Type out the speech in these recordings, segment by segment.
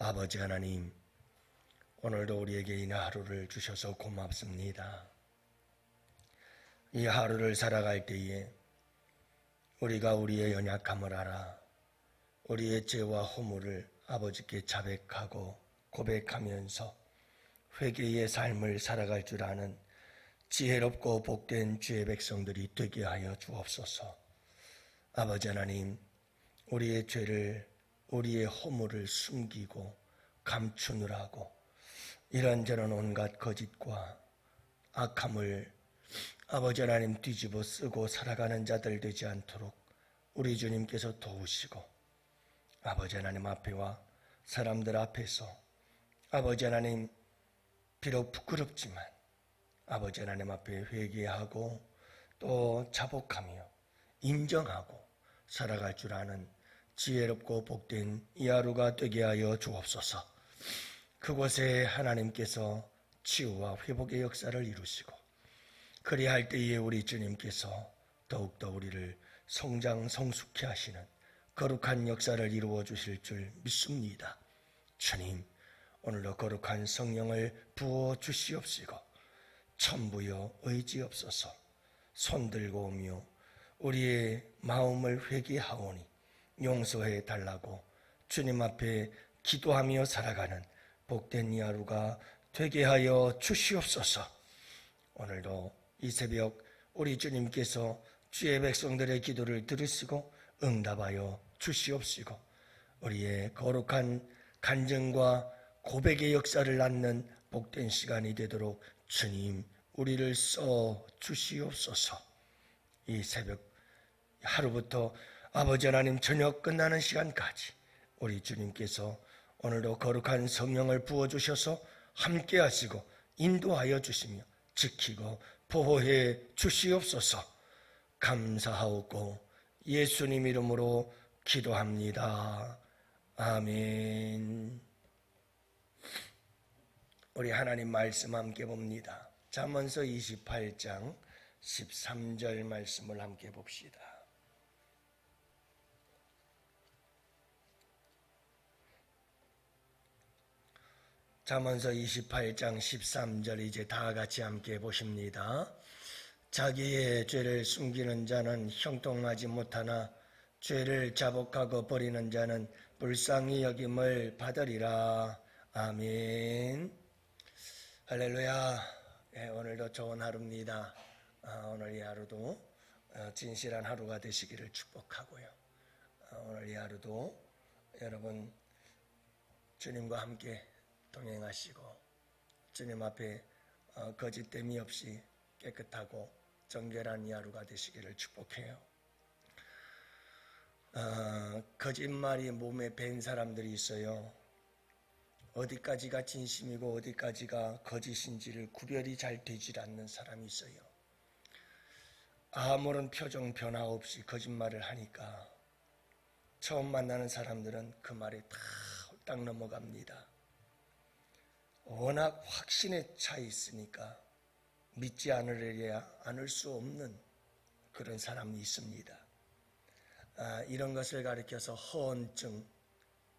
아버지 하나님, 오늘도 우리에게 이 하루를 주셔서 고맙습니다. 이 하루를 살아갈 때에 우리가 우리의 연약함을 알아 우리의 죄와 허물을 아버지께 자백하고 고백하면서 회개의 삶을 살아갈 줄 아는 지혜롭고 복된 주의 백성들이 되게 하여 주옵소서. 아버지 하나님, 우리의 죄를, 우리의 허물을 숨기고 감추느라고 이런저런 온갖 거짓과 악함을 아버지 하나님 뒤집어 쓰고 살아가는 자들 되지 않도록 우리 주님께서 도우시고, 아버지 하나님 앞에와 사람들 앞에서 아버지 하나님 비록 부끄럽지만 아버지 하나님 앞에 회개하고 또 자복하며 인정하고 살아갈 줄 아는 지혜롭고 복된 이 하루가 되게 하여 주옵소서. 그곳에 하나님께서 치유와 회복의 역사를 이루시고, 그리할 때에 우리 주님께서 더욱더 우리를 성장 성숙케 하시는 거룩한 역사를 이루어 주실 줄 믿습니다. 주님, 오늘도 거룩한 성령을 부어 주시옵시고 천부여 의지옵소서. 손들고 오며 우리의 마음을 회개하오니 용서해 달라고 주님 앞에 기도하며 살아가는 복된 이 하루가 되게 하여 주시옵소서. 오늘도 이 새벽 우리 주님께서 주의 백성들의 기도를 들으시고 응답하여 주시옵시고, 우리의 거룩한 간증과 고백의 역사를 낳는 복된 시간이 되도록 주님 우리를 써 주시옵소서. 이 새벽 하루부터 아버지 하나님 저녁 끝나는 시간까지 우리 주님께서 오늘도 거룩한 성령을 부어주셔서 함께 하시고 인도하여 주시며 지키고 보호해 주시옵소서. 감사하옵고 예수님 이름으로 기도합니다. 아멘. 우리 하나님 말씀 함께 봅니다. 잠언서 28장 13절 말씀을 함께 봅시다. 잠언서 28장 13절 이제 다 같이 함께 보십니다. 자기의 죄를 숨기는 자는 형통하지 못하나 죄를 자복하고 버리는 자는 불쌍히 여김을 받으리라. 아멘. 할렐루야. 오늘도 좋은 하루입니다. 오늘 이 하루도 진실한 하루가 되시기를 축복하고요. 오늘 이 하루도 여러분 주님과 함께 동행하시고 주님 앞에 거짓됨이 없이 깨끗하고 정결한 이 하루가 되시기를 축복해요. 거짓말이 몸에 밴 사람들이 있어요. 어디까지가 진심이고 어디까지가 거짓인지를 구별이 잘 되질 않는 사람이 있어요. 아무런 표정 변화 없이 거짓말을 하니까 처음 만나는 사람들은 그 말에 다 홀딱 넘어갑니다. 워낙 확신에 차 있으니까 믿지 않으려야 않을 수 없는 그런 사람이 있습니다. 이런 것을 가리켜서 허언증,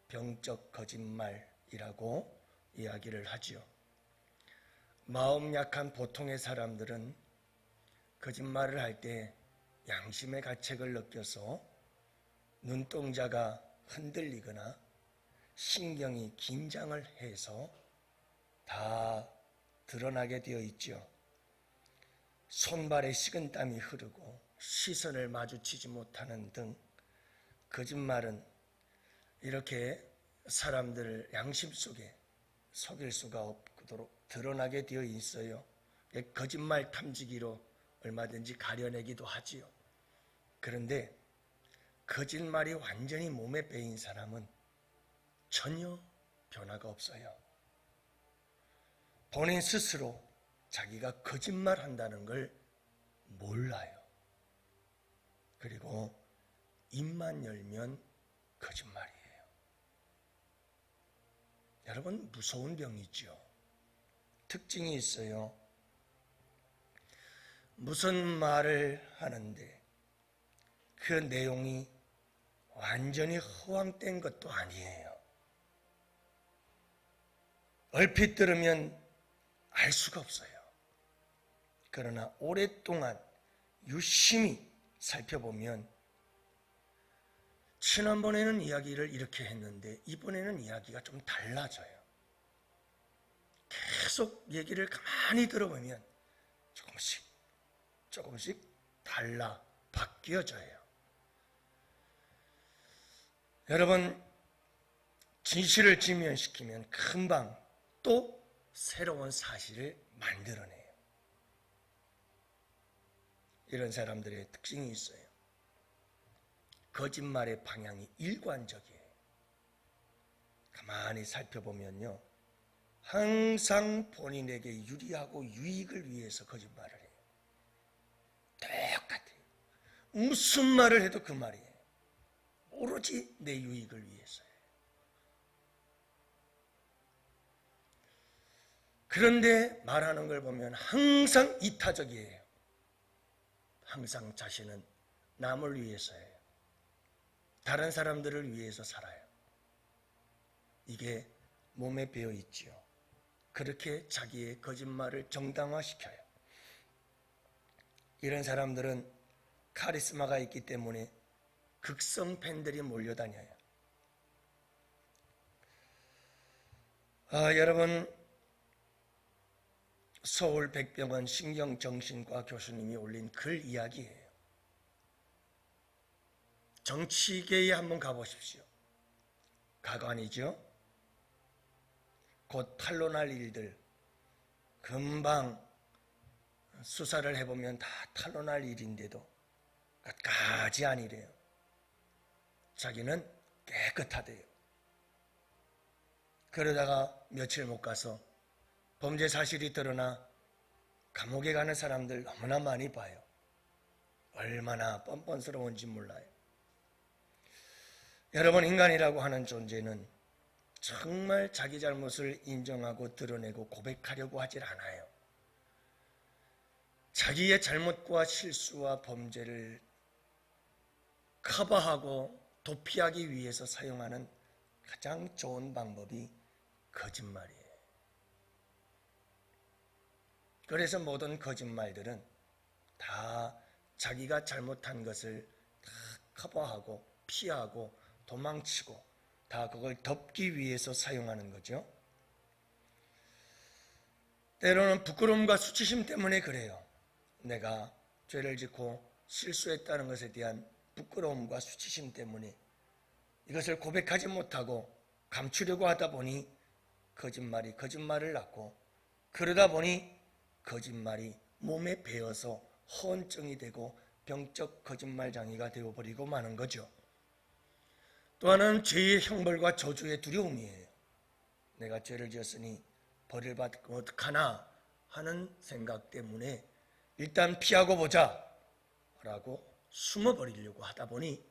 병적 거짓말이라고 이야기를 하지요. 마음 약한 보통의 사람들은 거짓말을 할 때 양심의 가책을 느껴서 눈동자가 흔들리거나 신경이 긴장을 해서 다 드러나게 되어 있죠. 손발에 식은땀이 흐르고 시선을 마주치지 못하는 등 거짓말은 이렇게 사람들을 양심 속에 속일 수가 없도록 드러나게 되어 있어요. 거짓말 탐지기로 얼마든지 가려내기도 하지요. 그런데 거짓말이 완전히 몸에 배인 사람은 전혀 변화가 없어요. 본인 스스로 자기가 거짓말한다는 걸 몰라요. 그리고 입만 열면 거짓말이에요. 여러분, 무서운 병이죠. 특징이 있어요. 무슨 말을 하는데 그 내용이 완전히 허황된 것도 아니에요. 얼핏 들으면 알 수가 없어요. 그러나 오랫동안 유심히 살펴보면 지난번에는 이야기를 이렇게 했는데 이번에는 이야기가 좀 달라져요. 계속 얘기를 가만히 들어보면 조금씩 달라 바뀌어져요. 여러분, 진실을 직면시키면 금방 또 새로운 사실을 만들어내요. 이런 사람들의 특징이 있어요. 거짓말의 방향이 일관적이에요. 가만히 살펴보면요, 항상 본인에게 유리하고 유익을 위해서 거짓말을 해요. 똑같아요. 무슨 말을 해도 그 말이에요. 오로지 내 유익을 위해서예요. 그런데 말하는 걸 보면 항상 이타적이에요. 항상 자신은 남을 위해서예요. 다른 사람들을 위해서 살아요. 이게 몸에 배어 있지요. 그렇게 자기의 거짓말을 정당화시켜요. 이런 사람들은 카리스마가 있기 때문에 극성 팬들이 몰려다녀요. 여러분, 서울 백병원 신경정신과 교수님이 올린 글 이야기예요. 정치계에 한번 가보십시오. 가관이죠. 곧 탄로날 일들, 금방 수사를 해보면 다 탄로날 일인데도 끝까지 아니래요. 자기는 깨끗하대요. 그러다가 며칠 못 가서 범죄 사실이 드러나 감옥에 가는 사람들 너무나 많이 봐요. 얼마나 뻔뻔스러운지 몰라요. 여러분, 인간이라고 하는 존재는 정말 자기 잘못을 인정하고 드러내고 고백하려고 하질 않아요. 자기의 잘못과 실수와 범죄를 커버하고 도피하기 위해서 사용하는 가장 좋은 방법이 거짓말이에요. 그래서 모든 거짓말들은 다 자기가 잘못한 것을 다 커버하고 피하고 도망치고 다 그걸 덮기 위해서 사용하는 거죠. 때로는 부끄러움과 수치심 때문에 그래요. 내가 죄를 짓고 실수했다는 것에 대한 부끄러움과 수치심 때문에 이것을 고백하지 못하고 감추려고 하다 보니 거짓말이 거짓말을 낳고, 그러다 보니 거짓말이 몸에 배어서 허언증이 되고 병적 거짓말장애가 되어버리고 마는 거죠. 또 하나는 죄의 형벌과 저주의 두려움이에요. 내가 죄를 지었으니 벌을 받고 어떡하나 하는 생각 때문에 일단 피하고 보자 라고 숨어버리려고 하다 보니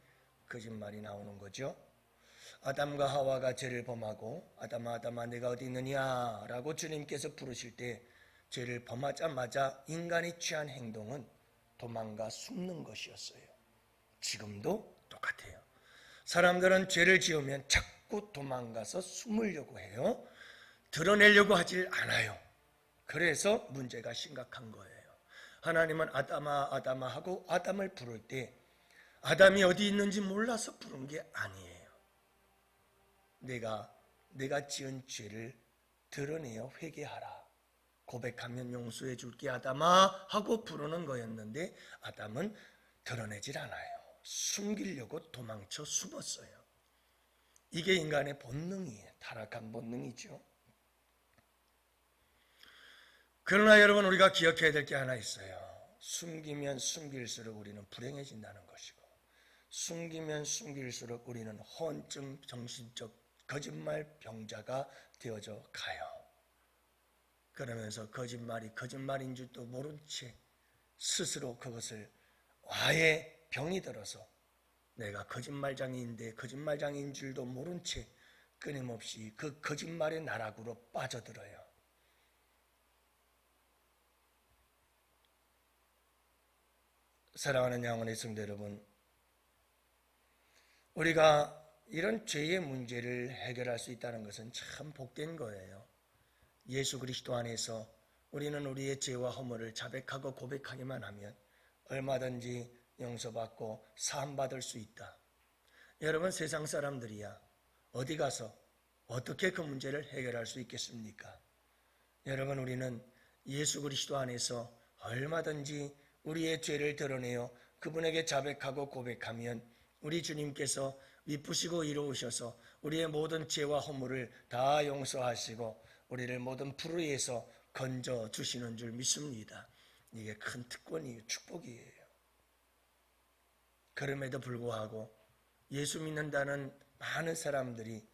거짓말이 나오는 거죠. 아담과 하와가 죄를 범하고 아담아 아담아 내가 어디 있느냐 라고 주님께서 부르실 때 죄를 범하자마자 인간이 취한 행동은 도망가 숨는 것이었어요. 지금도 똑같아요. 사람들은 죄를 지으면 자꾸 도망가서 숨으려고 해요. 드러내려고 하질 않아요. 그래서 문제가 심각한 거예요. 하나님은 아담아 아담아 하고 아담을 부를 때 아담이 어디 있는지 몰라서 부른 게 아니에요. 내가 지은 죄를 드러내어 회개하라. 고백하면 용서해 줄게 아담아 하고 부르는 거였는데 아담은 드러내질 않아요. 숨기려고 도망쳐 숨었어요. 이게 인간의 본능이에요. 타락한 본능이죠. 그러나 여러분, 우리가 기억해야 될 게 하나 있어요. 숨기면 숨길수록 우리는 불행해진다는 것이고, 숨기면 숨길수록 우리는 허언증, 정신적 거짓말 병자가 되어져 가요. 그러면서 거짓말이 거짓말인 줄도 모른 채 스스로 그것을 아예 병이 들어서 내가 거짓말장애인데 거짓말장애인 줄도 모른 채 끊임없이 그 거짓말의 나락으로 빠져들어요. 사랑하는 영혼의 성도 여러분, 우리가 이런 죄의 문제를 해결할 수 있다는 것은 참 복된 거예요. 예수 그리스도 안에서 우리는 우리의 죄와 허물을 자백하고 고백하기만 하면 얼마든지 용서받고 사함받을 수 있다. 여러분, 세상 사람들이야 어디 가서 어떻게 그 문제를 해결할 수 있겠습니까? 여러분, 우리는 예수 그리스도 안에서 얼마든지 우리의 죄를 드러내어 그분에게 자백하고 고백하면 우리 주님께서 미쁘시고 이로우셔서 우리의 모든 죄와 허물을 다 용서하시고 우리를 모든 불의에서 건져 주시는 줄 믿습니다. 이게 큰 특권이에요. 축복이에요. 그럼에도 불구하고 예수 믿는다는 많은 사람들이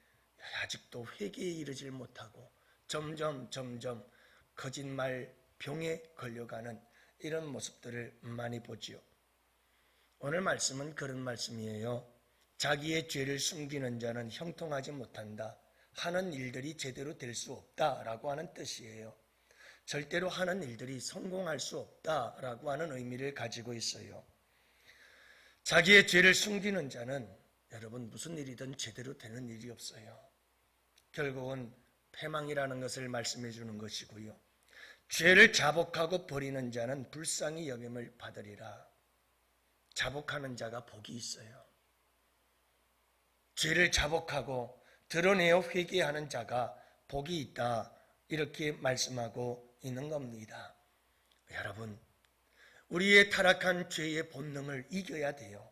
아직도 회개에 이르질 못하고 점점 거짓말 병에 걸려가는 이런 모습들을 많이 보지요. 오늘 말씀은 그런 말씀이에요. 자기의 죄를 숨기는 자는 형통하지 못한다. 하는 일들이 제대로 될 수 없다라고 하는 뜻이에요. 절대로 하는 일들이 성공할 수 없다라고 하는 의미를 가지고 있어요. 자기의 죄를 숨기는 자는 여러분 무슨 일이든 제대로 되는 일이 없어요. 결국은 패망이라는 것을 말씀해 주는 것이고요. 죄를 자복하고 버리는 자는 불쌍히 여김을 받으리라. 자복하는 자가 복이 있어요. 죄를 자복하고 드러내어 회개하는 자가 복이 있다. 이렇게 말씀하고 있는 겁니다. 여러분, 우리의 타락한 죄의 본능을 이겨야 돼요.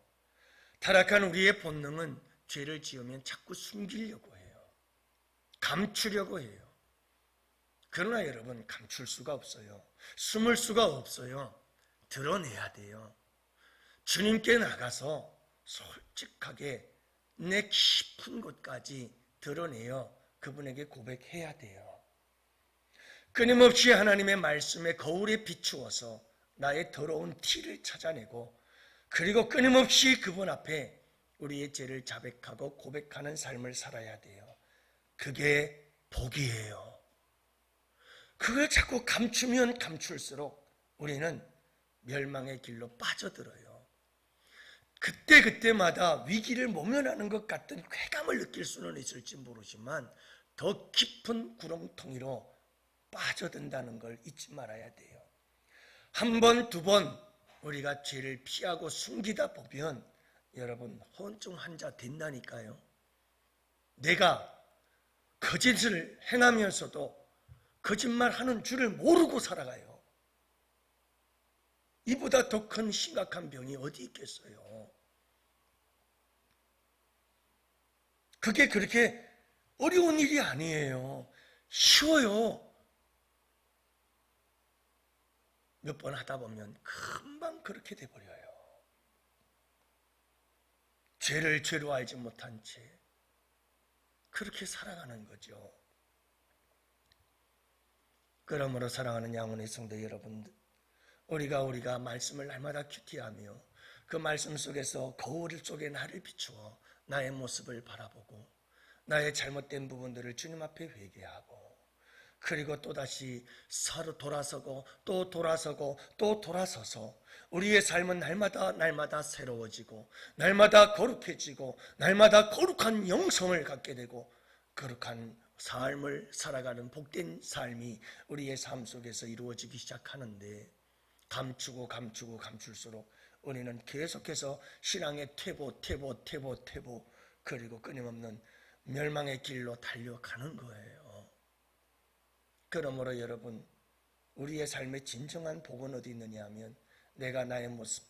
타락한 우리의 본능은 죄를 지으면 자꾸 숨기려고 해요. 감추려고 해요. 그러나 여러분, 감출 수가 없어요. 숨을 수가 없어요. 드러내야 돼요. 주님께 나가서 솔직하게 내 깊은 곳까지 드러내어 그분에게 고백해야 돼요. 끊임없이 하나님의 말씀에 거울에 비추어서 나의 더러운 티를 찾아내고 그리고 끊임없이 그분 앞에 우리의 죄를 자백하고 고백하는 삶을 살아야 돼요. 그게 복이에요. 그걸 자꾸 감추면 감출수록 우리는 멸망의 길로 빠져들어요. 그때마다 위기를 모면하는 것 같은 쾌감을 느낄 수는 있을지 모르지만 더 깊은 구렁텅이로 빠져든다는 걸 잊지 말아야 돼요. 한 번, 두 번 우리가 죄를 피하고 숨기다 보면 여러분 혼종 환자 된다니까요. 내가 거짓을 행하면서도 거짓말하는 줄을 모르고 살아가요. 이보다 더 큰 심각한 병이 어디 있겠어요. 그게 그렇게 어려운 일이 아니에요. 쉬워요. 몇 번 하다 보면 금방 그렇게 돼버려요. 죄를 죄로 알지 못한 채 그렇게 살아가는 거죠. 그러므로 사랑하는 양원의 성도 여러분들, 우리가 말씀을 날마다 큐티하며 그 말씀 속에서 거울 속에 나를 비추어 나의 모습을 바라보고 나의 잘못된 부분들을 주님 앞에 회개하고 그리고 또다시 서로 돌아서고 또 돌아서고 또 돌아서서 우리의 삶은 날마다 새로워지고 날마다 거룩해지고 날마다 거룩한 영성을 갖게 되고 거룩한 삶을 살아가는 복된 삶이 우리의 삶 속에서 이루어지기 시작하는데 감출수록 우리는 계속해서 신앙의 퇴보 그리고 끊임없는 멸망의 길로 달려가는 거예요. 그러므로 여러분, 우리의 삶의 진정한 복은 어디 있느냐 하면 내가 나의 모습,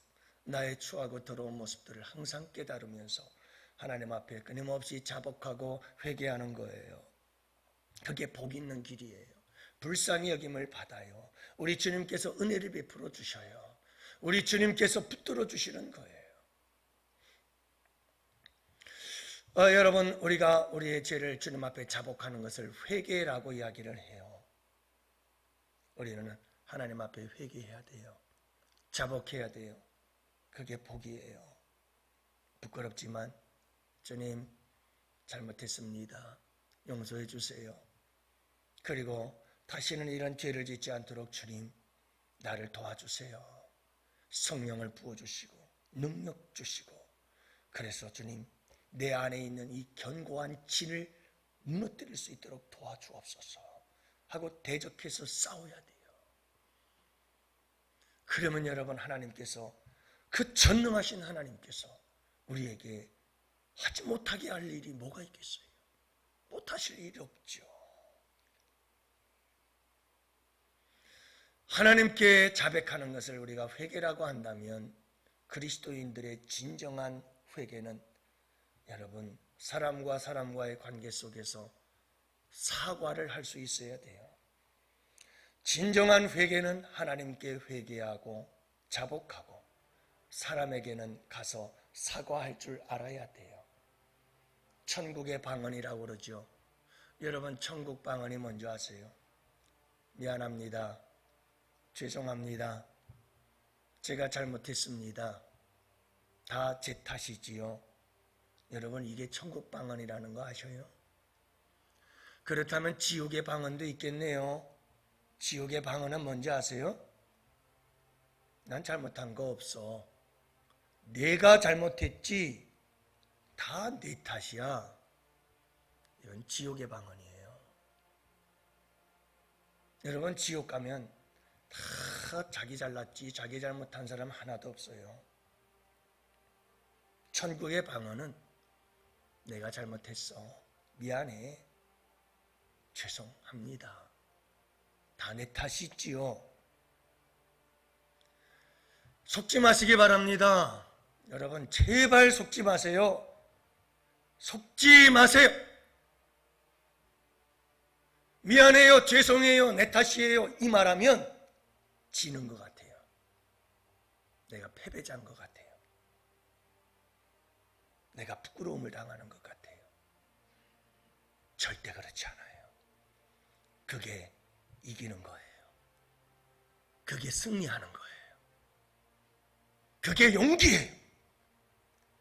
나의 추하고 더러운 모습들을 항상 깨달으면서 하나님 앞에 끊임없이 자복하고 회개하는 거예요. 그게 복 있는 길이에요. 불쌍히 여김을 받아요. 우리 주님께서 은혜를 베풀어 주셔요. 우리 주님께서 붙들어 주시는 거예요. 여러분, 우리가 우리의 죄를 주님 앞에 자복하는 것을 회개라고 이야기를 해요. 우리는 하나님 앞에 회개해야 돼요. 자복해야 돼요. 그게 복이에요. 부끄럽지만 주님 잘못했습니다. 용서해 주세요. 그리고 다시는 이런 죄를 짓지 않도록 주님 나를 도와주세요. 성령을 부어주시고 능력 주시고 그래서 주님 내 안에 있는 이 견고한 진을 무너뜨릴 수 있도록 도와주옵소서. 하고 대적해서 싸워야 돼요. 그러면 여러분, 하나님께서, 그 전능하신 하나님께서 우리에게 하지 못하게 할 일이 뭐가 있겠어요? 못하실 일이 없죠. 하나님께 자백하는 것을 우리가 회개라고 한다면, 그리스도인들의 진정한 회개는 여러분, 사람과 사람과의 관계 속에서 사과를 할 수 있어야 돼요. 진정한 회개는 하나님께 회개하고 자복하고 사람에게는 가서 사과할 줄 알아야 돼요. 천국의 방언이라고 그러죠. 여러분, 천국 방언이 뭔지 아세요? 미안합니다. 죄송합니다. 제가 잘못했습니다. 다 제 탓이지요. 여러분, 이게 천국 방언이라는 거 아셔요? 그렇다면 지옥의 방언도 있겠네요. 지옥의 방언은 뭔지 아세요? 난 잘못한 거 없어. 내가 잘못했지. 다 내 탓이야. 이건 지옥의 방언이에요. 여러분, 지옥 가면 다 자기 잘났지, 자기 잘못한 사람 하나도 없어요. 천국의 방언은 내가 잘못했어. 미안해. 죄송합니다. 다 내 탓이지요. 속지 마시기 바랍니다. 여러분, 제발 속지 마세요. 속지 마세요. 미안해요, 죄송해요, 내 탓이에요, 이 말하면 지는 것 같아요. 내가 패배자인 것 같아요. 내가 부끄러움을 당하는 것 같아요. 절대 그렇지 않아요. 그게 이기는 거예요. 그게 승리하는 거예요. 그게 용기예요.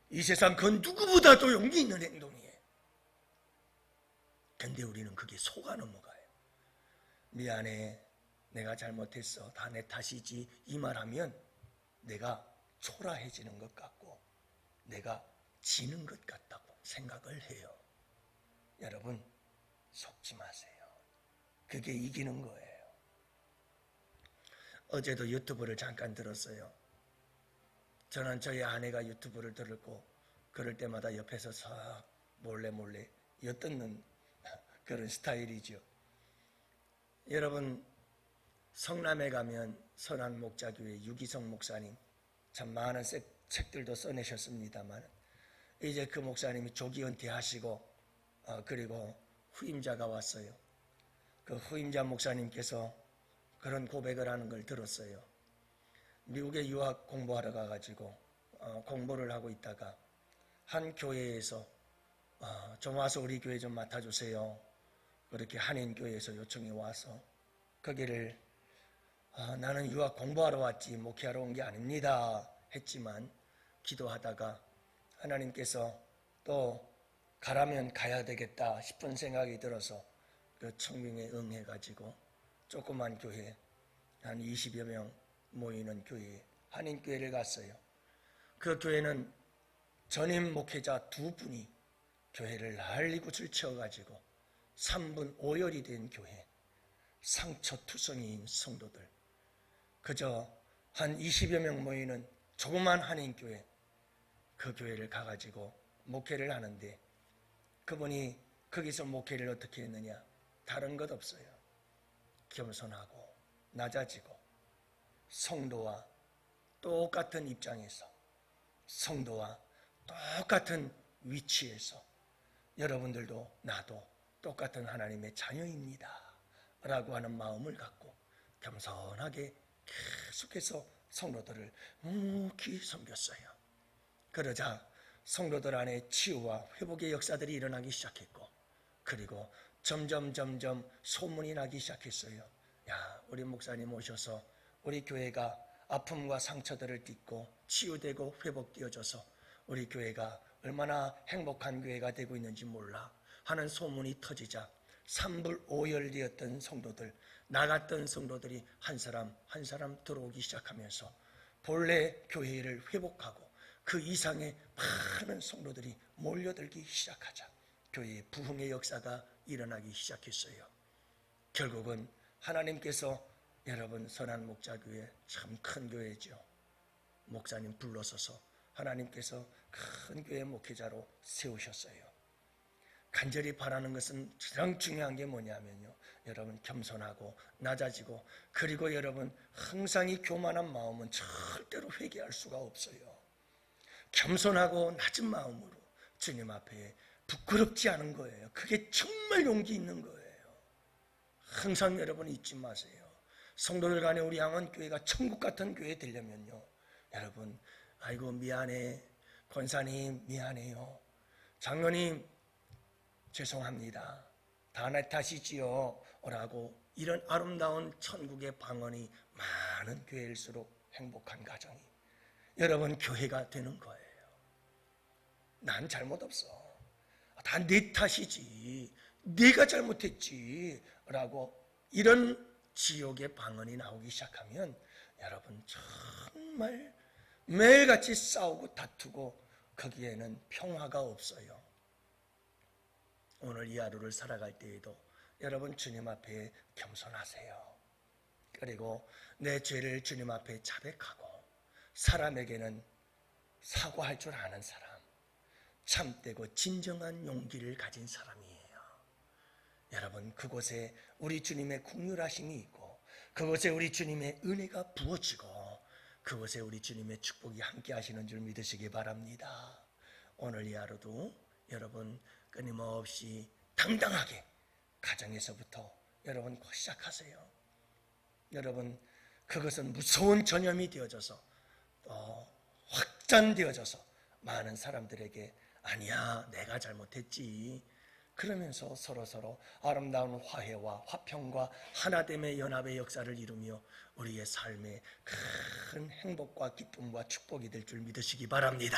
이 세상 그 누구보다도 용기 있는 행동이에요. 근데 우리는 그게 속아 넘어가요. 미안해, 내가 잘못했어, 다 내 탓이지, 이 말하면 내가 초라해지는 것 같고 내가 지는 것 같다고 생각을 해요. 여러분, 속지 마세요. 그게 이기는 거예요. 어제도 유튜브를 잠깐 들었어요. 저는 저희 아내가 유튜브를 들었고 그럴 때마다 옆에서 싹 몰래 엿듣는 그런 스타일이죠. 여러분, 성남에 가면 선한 목자교회 유기성 목사님, 참 많은 책들도 써내셨습니다만 이제 그 목사님이 조기 은퇴하시고 그리고 후임자가 왔어요. 그 후임자 목사님께서 그런 고백을 하는 걸 들었어요. 미국에 유학 공부하러 가가지고 공부를 하고 있다가 한 교회에서 좀 와서 우리 교회 좀 맡아주세요. 그렇게 한인교회에서 요청이 와서 거기를 나는 유학 공부하러 왔지 목회하러 온 게 아닙니다 했지만 기도하다가 하나님께서 또 가라면 가야 되겠다 싶은 생각이 들어서 그 청명에 응해가지고 조그만 교회 한 20여 명 모이는 교회 한인교회를 갔어요. 그 교회는 전임 목회자 2분이 교회를 난리굿을 치어가지고 3분 5열이 된 교회, 상처투성이인 성도들, 그저 한 20여 명 모이는 조그만 한인교회, 그 교회를 가가지고 목회를 하는데 그분이 거기서 목회를 어떻게 했느냐? 다른 것 없어요. 겸손하고 낮아지고 성도와 똑같은 입장에서 성도와 똑같은 위치에서 여러분들도 나도 똑같은 하나님의 자녀입니다 라고 하는 마음을 갖고 겸손하게 계속해서 성도들을 묵묵히 섬겼어요. 그러자 성도들 안에 치유와 회복의 역사들이 일어나기 시작했고 그리고 점점 소문이 나기 시작했어요. 야, 우리 목사님 오셔서 우리 교회가 아픔과 상처들을 딛고 치유되고 회복되어져서 우리 교회가 얼마나 행복한 교회가 되고 있는지 몰라 하는 소문이 터지자 3불 5열되었던 성도들, 나갔던 성도들이 한 사람 한 사람 들어오기 시작하면서 본래 교회를 회복하고 그 이상의 많은 성도들이 몰려들기 시작하자 교회의 부흥의 역사가 일어나기 시작했어요. 결국은 하나님께서 여러분 선한 목자교회 참 큰 교회죠. 목사님 불러서서 하나님께서 큰 교회 목회자로 세우셨어요. 간절히 바라는 것은 가장 중요한 게 뭐냐면요, 여러분 겸손하고 낮아지고, 그리고 여러분 항상 이 교만한 마음은 절대로 회개할 수가 없어요. 겸손하고 낮은 마음으로 주님 앞에 부끄럽지 않은 거예요. 그게 정말 용기 있는 거예요. 항상 여러분 잊지 마세요. 성도들 간에 우리 양원교회가 천국 같은 교회 되려면요, 여러분 아이고 미안해, 권사님 미안해요, 장로님 죄송합니다, 다 내 탓이지요 라고, 이런 아름다운 천국의 방언이 많은 교회일수록 행복한 가정이 여러분 교회가 되는 거예요. 난 잘못 없어, 다 내 탓이지, 내가 잘못했지 라고 이런 지옥의 방언이 나오기 시작하면 여러분 정말 매일같이 싸우고 다투고 거기에는 평화가 없어요. 오늘 이 하루를 살아갈 때에도 여러분 주님 앞에 겸손하세요. 그리고 내 죄를 주님 앞에 자백하고, 사람에게는 사과할 줄 아는 사람, 참되고 진정한 용기를 가진 사람이에요. 여러분 그곳에 우리 주님의 긍휼하심이 있고, 그곳에 우리 주님의 은혜가 부어지고, 그곳에 우리 주님의 축복이 함께 하시는 줄 믿으시기 바랍니다. 오늘 이 하루도 여러분 끊임없이 당당하게 가정에서부터 여러분 시작하세요. 여러분 그것은 무서운 전염이 되어져서 확장되어져서 많은 사람들에게 아니야 내가 잘못했지 그러면서 서로서로 아름다운 화해와 화평과 하나됨의 연합의 역사를 이루며 우리의 삶에 큰 행복과 기쁨과 축복이 될 줄 믿으시기 바랍니다.